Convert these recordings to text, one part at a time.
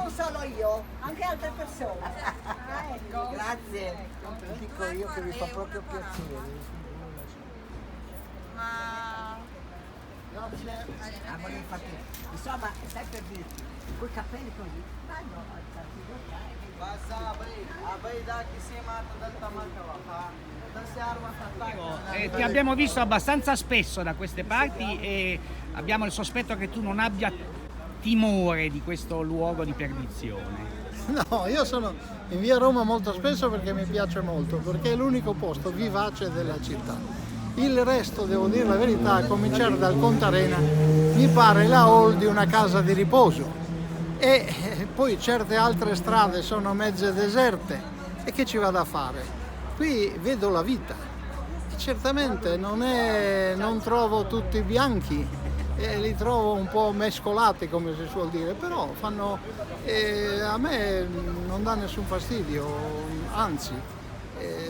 non solo io, anche altre persone. Ecco. Grazie, dico io che mi fa proprio piacere. Grazie. Volevo infatti, insomma, stai per dirti, quei capelli così, vanno Ti abbiamo visto abbastanza spesso da queste parti e abbiamo il sospetto che tu non abbia timore di questo luogo di perdizione. No, io sono in via Roma molto spesso perché mi piace molto, perché è l'unico posto vivace della città. Il resto, devo dire la verità, a cominciare dal Contarena, mi pare la hall di una casa di riposo. E poi certe altre strade sono mezze deserte. E che ci vado a fare? Qui vedo la vita. Certamente non trovo tutti bianchi, li trovo un po' mescolati, come si suol dire, però a me non dà nessun fastidio, anzi,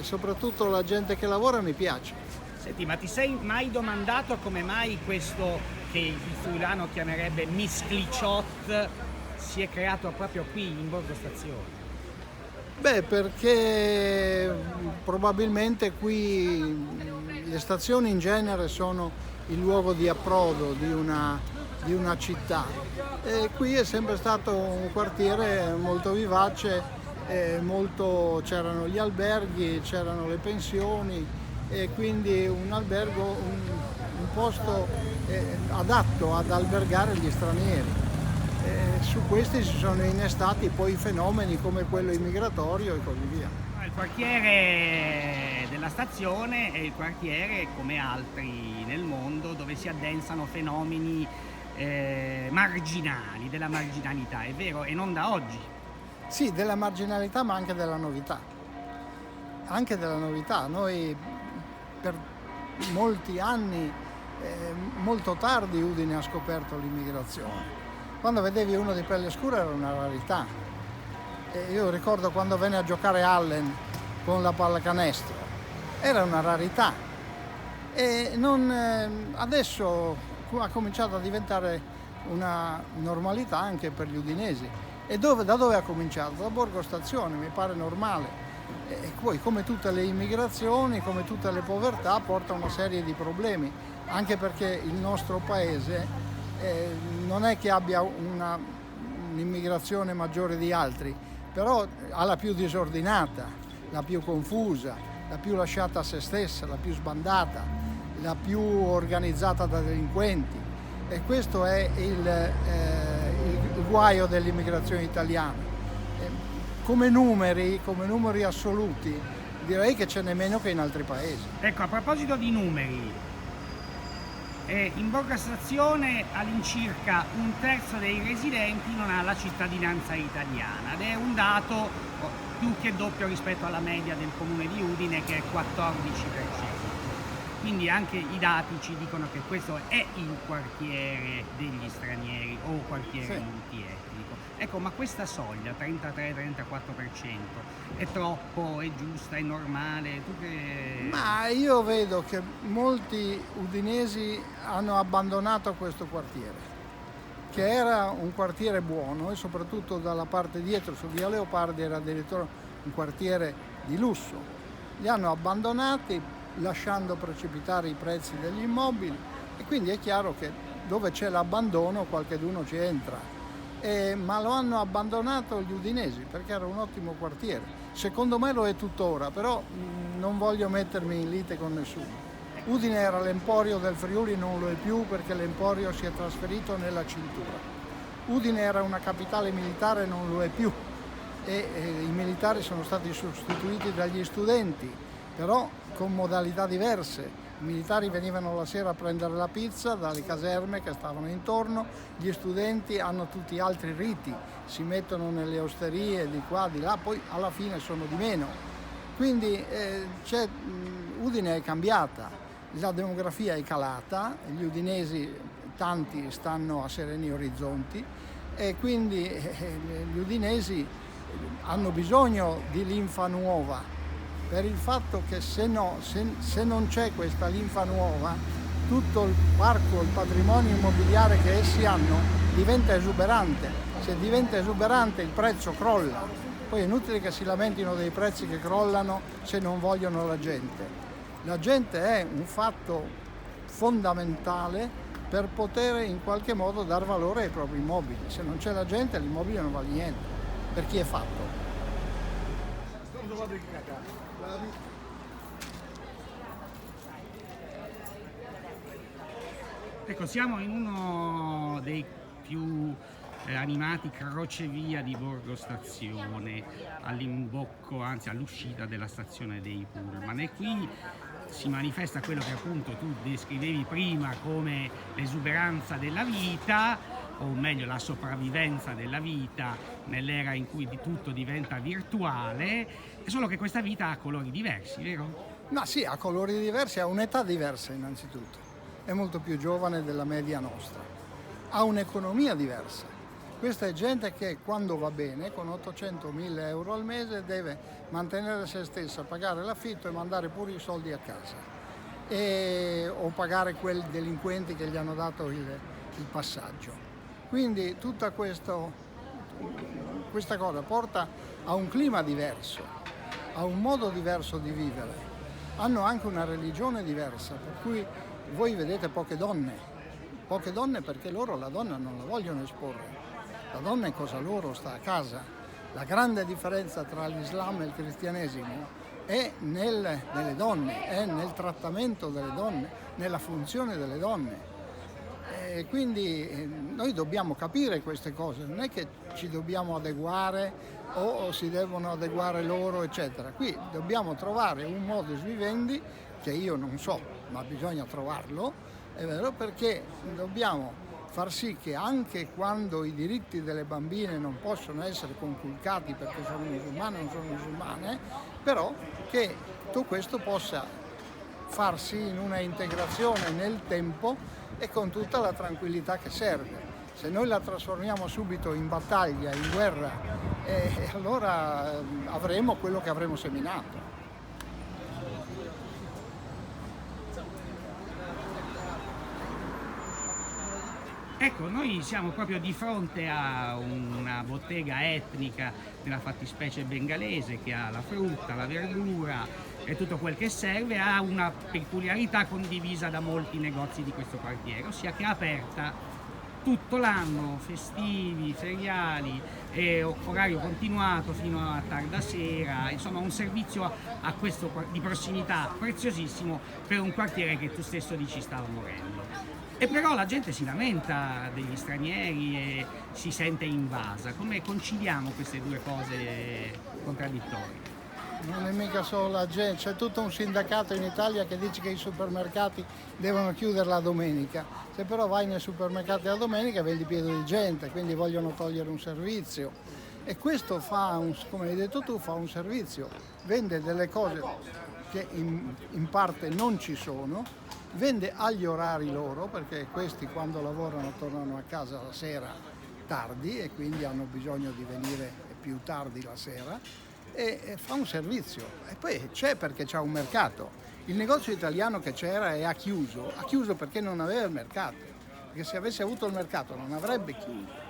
soprattutto la gente che lavora mi piace. Senti, ma ti sei mai domandato come mai questo che il friulano chiamerebbe miscliciot si è creato proprio qui in Borgo Stazione? Beh, perché probabilmente qui le stazioni in genere sono il luogo di approdo di una città. E qui è sempre stato un quartiere molto vivace, c'erano gli alberghi, c'erano le pensioni e quindi un albergo, un posto adatto ad albergare gli stranieri. Su questi si sono innestati poi fenomeni come quello immigratorio e così via. Il quartiere della stazione è il quartiere, come altri nel mondo, dove si addensano fenomeni marginali, della marginalità, è vero, e non da oggi. Sì, della marginalità ma anche della novità. Anche della novità. Noi per molti anni, molto tardi, Udine ha scoperto l'immigrazione. Quando vedevi uno di pelle scura era una rarità. Io ricordo quando venne a giocare Allen con la pallacanestro, era una rarità. Adesso ha cominciato a diventare una normalità anche per gli udinesi. E da dove ha cominciato? Da Borgo Stazione, mi pare normale. E poi, come tutte le immigrazioni, come tutte le povertà, porta una serie di problemi, anche perché il nostro paese non è che abbia un'immigrazione maggiore di altri, però ha la più disordinata, la più confusa, la più lasciata a se stessa, la più sbandata, la più organizzata da delinquenti. E questo è il guaio dell'immigrazione italiana. Come numeri assoluti, direi che ce n'è meno che in altri paesi. Ecco, a proposito di numeri, in Borgo Stazione all'incirca un terzo dei residenti non ha la cittadinanza italiana ed è un dato più che doppio rispetto alla media del comune di Udine, che è 14%. Quindi anche i dati ci dicono che questo è il quartiere degli stranieri o quartiere multietnico. Ecco, ma questa soglia, 33-34%, è troppo, è giusta, è normale? Ma io vedo che molti udinesi hanno abbandonato questo quartiere, che era un quartiere buono e soprattutto dalla parte dietro, su via Leopardi, era addirittura un quartiere di lusso. Li hanno abbandonati lasciando precipitare i prezzi degli immobili e quindi è chiaro che dove c'è l'abbandono qualcheduno ci entra. Ma lo hanno abbandonato gli udinesi perché era un ottimo quartiere. Secondo me lo è tuttora, però non voglio mettermi in lite con nessuno. Udine era l'emporio del Friuli, non lo è più perché l'emporio si è trasferito nella cintura. Udine era una capitale militare, non lo è più e i militari sono stati sostituiti dagli studenti, però con modalità diverse. I militari venivano la sera a prendere la pizza dalle caserme che stavano intorno, gli studenti hanno tutti altri riti, si mettono nelle osterie di qua, di là, poi alla fine sono di meno. Quindi Udine è cambiata, la demografia è calata, gli udinesi tanti stanno a sereni orizzonti e quindi gli udinesi hanno bisogno di linfa nuova. Per il fatto che se non c'è questa linfa nuova, tutto il parco, il patrimonio immobiliare che essi hanno diventa esuberante. Se diventa esuberante il prezzo crolla. Poi è inutile che si lamentino dei prezzi che crollano se non vogliono la gente. La gente è un fatto fondamentale per poter in qualche modo dar valore ai propri immobili. Se non c'è la gente l'immobile non vale niente, per chi è fatto. Ecco, siamo in uno dei più animati crocevia di Borgo Stazione, all'imbocco, anzi all'uscita della stazione dei Pullman, e qui si manifesta quello che appunto tu descrivevi prima come l'esuberanza della vita, o meglio la sopravvivenza della vita nell'era in cui di tutto diventa virtuale, solo che questa vita ha colori diversi, vero? Ma sì, ha colori diversi, ha un'età diversa innanzitutto, è molto più giovane della media nostra, ha un'economia diversa. Questa è gente che quando va bene con 800.000 euro al mese deve mantenere se stessa, pagare l'affitto e mandare pure i soldi a casa o pagare quei delinquenti che gli hanno dato il passaggio. Quindi tutta questa cosa porta a un clima diverso, a un modo diverso di vivere. Hanno anche una religione diversa, per cui voi vedete poche donne perché loro la donna non la vogliono esporre. La donna è cosa loro, sta a casa. La grande differenza tra l'Islam e il cristianesimo è nelle donne, è nel trattamento delle donne, nella funzione delle donne. E quindi noi dobbiamo capire queste cose, non è che ci dobbiamo adeguare o si devono adeguare loro, eccetera. Qui dobbiamo trovare un modus vivendi che io non so, ma bisogna trovarlo, è vero, perché dobbiamo far sì che anche quando i diritti delle bambine non possono essere conculcati perché sono musulmane o non sono musulmane, però che tutto questo possa farsi in una integrazione nel tempo e con tutta la tranquillità che serve. Se noi la trasformiamo subito in battaglia, in guerra, allora avremo quello che avremo seminato. Ecco, noi siamo proprio di fronte a una bottega etnica, nella fattispecie bengalese, che ha la frutta, la verdura e tutto quel che serve, ha una peculiarità condivisa da molti negozi di questo quartiere, ossia che è aperta tutto l'anno, festivi, feriali, e orario continuato fino a tarda sera, insomma un servizio a questo di prossimità preziosissimo per un quartiere che tu stesso dici stava morendo. E però la gente si lamenta degli stranieri e si sente invasa. Come conciliamo queste due cose contraddittorie? Non è mica solo la gente, c'è tutto un sindacato in Italia che dice che i supermercati devono chiudere la domenica. Se però vai nei supermercati la domenica vedi pieno di gente, quindi vogliono togliere un servizio. E questo fa, come hai detto tu, fa un servizio, vende delle cose che in parte non ci sono, vende agli orari loro, perché questi quando lavorano tornano a casa la sera tardi e quindi hanno bisogno di venire più tardi la sera, e fa un servizio. E poi c'è perché c'è un mercato. Il negozio italiano che c'era ha chiuso perché non aveva il mercato, perché se avesse avuto il mercato non avrebbe chiuso.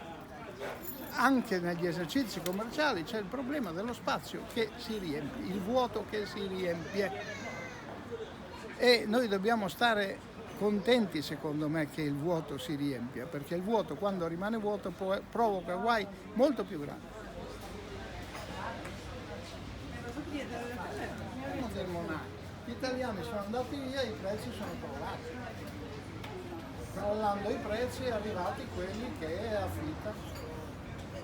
Anche negli esercizi commerciali c'è il problema dello spazio che si riempie, il vuoto che si riempie. E noi dobbiamo stare contenti, secondo me, che il vuoto si riempia, perché il vuoto, quando rimane vuoto, provoca guai molto più grandi. Gli italiani sono andati via e i prezzi sono crollati. Crollando i prezzi è arrivati quelli che affittano.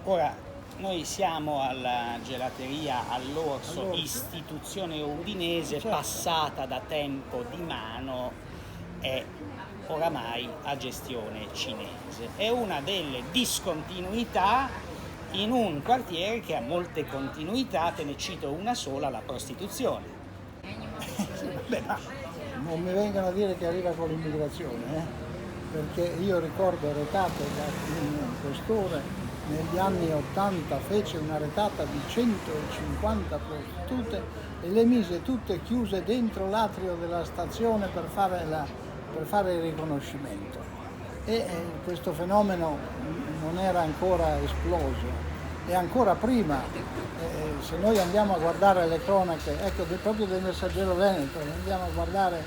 Ora, noi siamo alla gelateria all'Orso, istituzione udinese, certo, passata da tempo di mano e oramai a gestione cinese. È una delle discontinuità in un quartiere che ha molte continuità, te ne cito una sola, la prostituzione. Beh, non mi vengano a dire che arriva con l'immigrazione, perché io ricordo Retate da un questore negli anni 80 fece una retata di 150 prostitute e le mise tutte chiuse dentro l'atrio della stazione per fare il riconoscimento. E questo fenomeno non era ancora esploso, e ancora prima, se noi andiamo a guardare le cronache, ecco, proprio del Messaggero Veneto, andiamo a guardare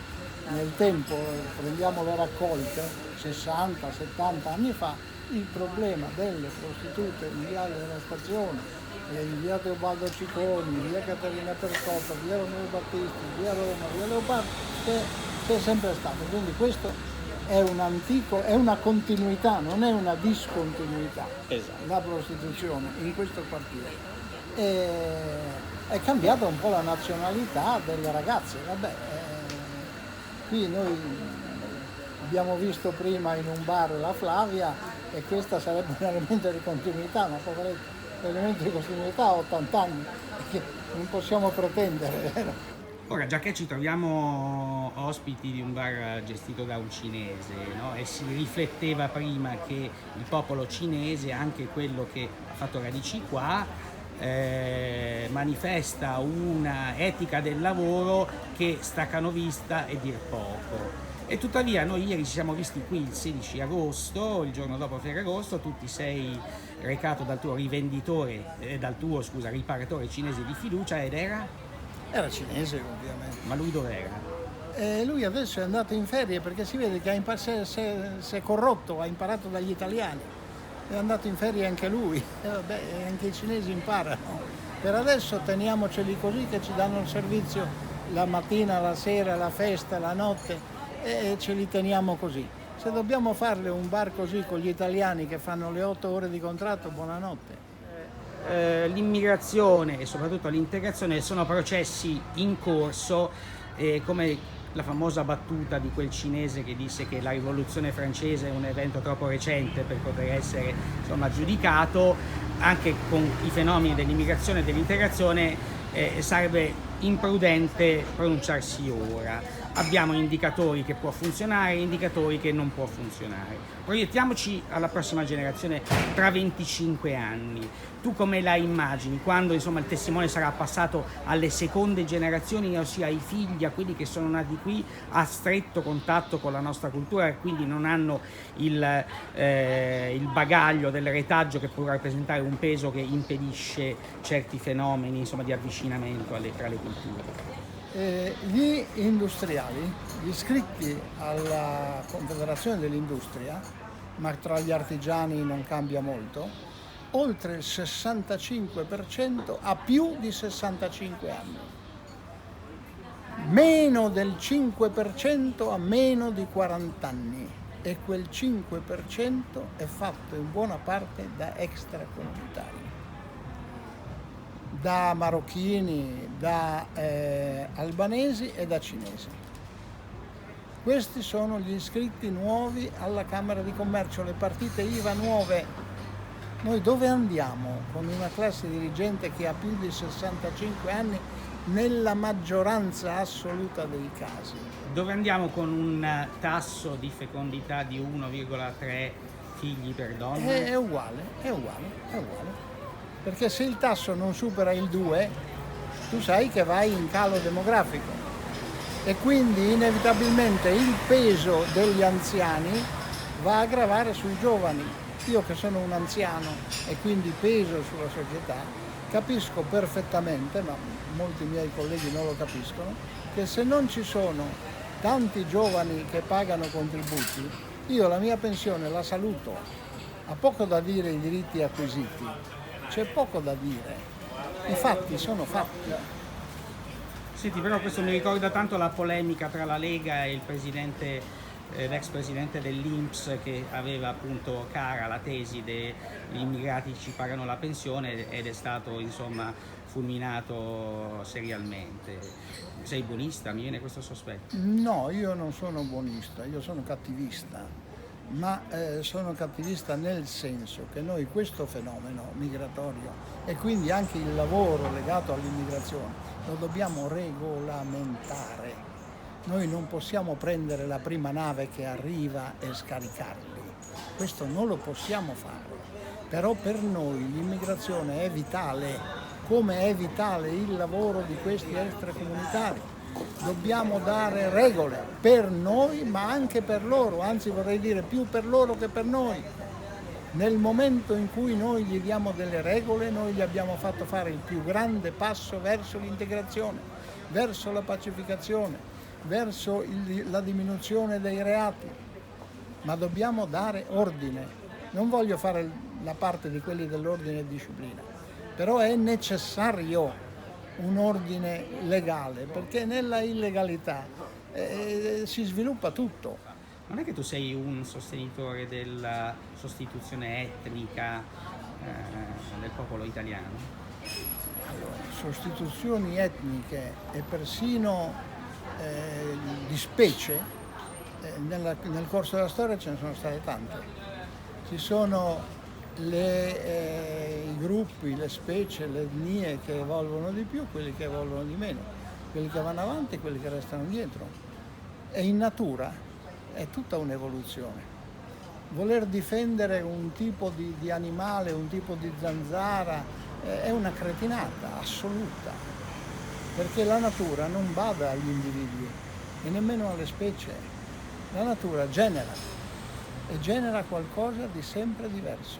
nel tempo, prendiamo le raccolte, 60-70 anni fa, il problema delle prostitute in via della Stazione, in via Teobaldo Cicconi, via Caterina Percotta, via Romeo Battisti, via Roma, via Leopardi, c'è sempre stato. Quindi questo è una continuità, non è una discontinuità. Esatto. La prostituzione in questo quartiere. È cambiata un po' la nazionalità delle ragazze. Vabbè, qui noi abbiamo visto prima in un bar la Flavia, e questa sarebbe un elemento di continuità, ma poveretto, l'elemento di continuità ha 80 anni, che non possiamo pretendere, vero? Ora, già che ci troviamo ospiti di un bar gestito da un cinese, no? E si rifletteva prima che il popolo cinese, anche quello che ha fatto radici qua, manifesta una etica del lavoro che staccanovista e dir poco. E tuttavia noi ieri ci siamo visti qui il 16 agosto, il giorno dopo Ferragosto, tu ti sei recato dal tuo riparatore cinese di fiducia, ed Era cinese, ovviamente. Ma lui dov'era? Lui adesso è andato in ferie perché si vede che si è corrotto, ha imparato dagli italiani. È andato in ferie anche lui. Vabbè, anche i cinesi imparano. Per adesso teniamoceli così, che ci danno il servizio la mattina, la sera, la festa, la notte, e ce li teniamo così. Se dobbiamo farle un bar così con gli italiani che fanno le 8 ore di contratto, buonanotte. L'immigrazione e soprattutto l'integrazione sono processi in corso, come la famosa battuta di quel cinese che disse che la rivoluzione francese è un evento troppo recente per poter essere, insomma, giudicato. Anche con i fenomeni dell'immigrazione e dell'integrazione sarebbe imprudente pronunciarsi ora. Abbiamo indicatori che può funzionare, indicatori che non può funzionare. Proiettiamoci alla prossima generazione tra 25 anni. Tu come la immagini quando, insomma, il testimone sarà passato alle seconde generazioni, ossia ai figli, a quelli che sono nati qui a stretto contatto con la nostra cultura e quindi non hanno il bagaglio del retaggio che può rappresentare un peso che impedisce certi fenomeni, insomma, di avvicinamento tra le culture? Gli industriali, gli iscritti alla Confederazione dell'Industria, ma tra gli artigiani non cambia molto, oltre il 65% ha più di 65 anni. Meno del 5% ha meno di 40 anni, e quel 5% è fatto in buona parte da extracomunitari, da marocchini, da albanesi e da cinesi. Questi sono gli iscritti nuovi alla Camera di Commercio, le partite IVA nuove. Noi dove andiamo con una classe dirigente che ha più di 65 anni nella maggioranza assoluta dei casi? Dove andiamo con un tasso di fecondità di 1,3 figli per donna? È uguale. Perché se il tasso non supera il 2, tu sai che vai in calo demografico, e quindi inevitabilmente il peso degli anziani va a gravare sui giovani. Io che sono un anziano e quindi peso sulla società, capisco perfettamente, ma molti miei colleghi non lo capiscono, che se non ci sono tanti giovani che pagano contributi, io la mia pensione la saluto. Ha poco da dire i diritti acquisiti. C'è poco da dire, i fatti sono fatti. Senti, però questo mi ricorda tanto la polemica tra la Lega e il presidente, l'ex presidente dell'INPS, che aveva appunto cara la tesi degli immigrati ci pagano la pensione, ed è stato, insomma, fulminato serialmente. Sei buonista? Mi viene questo sospetto. No, io non sono buonista, io sono cattivista. Ma sono cattivista nel senso che noi questo fenomeno migratorio, e quindi anche il lavoro legato all'immigrazione, lo dobbiamo regolamentare. Noi non possiamo prendere la prima nave che arriva e scaricarli, questo non lo possiamo fare. Però per noi l'immigrazione è vitale, come è vitale il lavoro di questi extracomunitari. Dobbiamo dare regole per noi, ma anche per loro, anzi vorrei dire più per loro che per noi. Nel momento in cui noi gli diamo delle regole, noi gli abbiamo fatto fare il più grande passo verso l'integrazione, verso la pacificazione, verso la diminuzione dei reati. Ma dobbiamo dare ordine. Non voglio fare la parte di quelli dell'ordine e disciplina, però è necessario un ordine legale, perché nella illegalità si sviluppa tutto. Non è che tu sei un sostenitore della sostituzione etnica del popolo italiano? Allora, sostituzioni etniche e persino di specie, nel corso della storia ce ne sono state tante. Ci sono i gruppi, le specie, le etnie che evolvono di più, quelli che evolvono di meno, quelli che vanno avanti e quelli che restano dietro. E in natura è tutta un'evoluzione. Voler difendere un tipo di animale, un tipo di zanzara, è una cretinata assoluta, perché la natura non bada agli individui e nemmeno alle specie. La natura genera e genera qualcosa di sempre diverso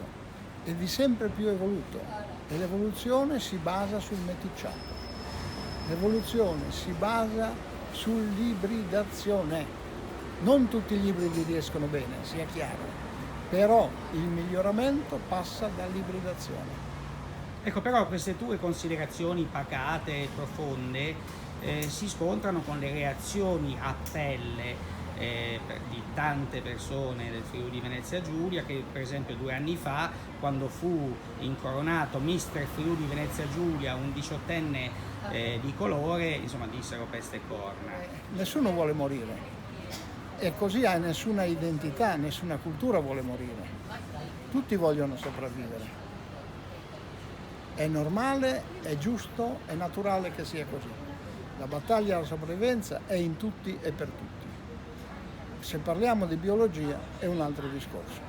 e di sempre più evoluto, e l'evoluzione si basa sul meticciato, l'evoluzione si basa sull'ibridazione. Non tutti gli ibridi riescono bene, sia chiaro, però il miglioramento passa dall'ibridazione. Ecco, però queste tue considerazioni pacate e profonde si scontrano con le reazioni a pelle di tante persone del Friuli Venezia Giulia, che per esempio 2 anni fa, quando fu incoronato Mister Friuli Venezia Giulia, un 18enne di colore, insomma, dissero peste e corna. Nessuno vuole morire, e così ha nessuna identità, nessuna cultura vuole morire. Tutti vogliono sopravvivere. È normale, è giusto, è naturale che sia così. La battaglia alla sopravvivenza è in tutti e per tutti. Se parliamo di biologia è un altro discorso.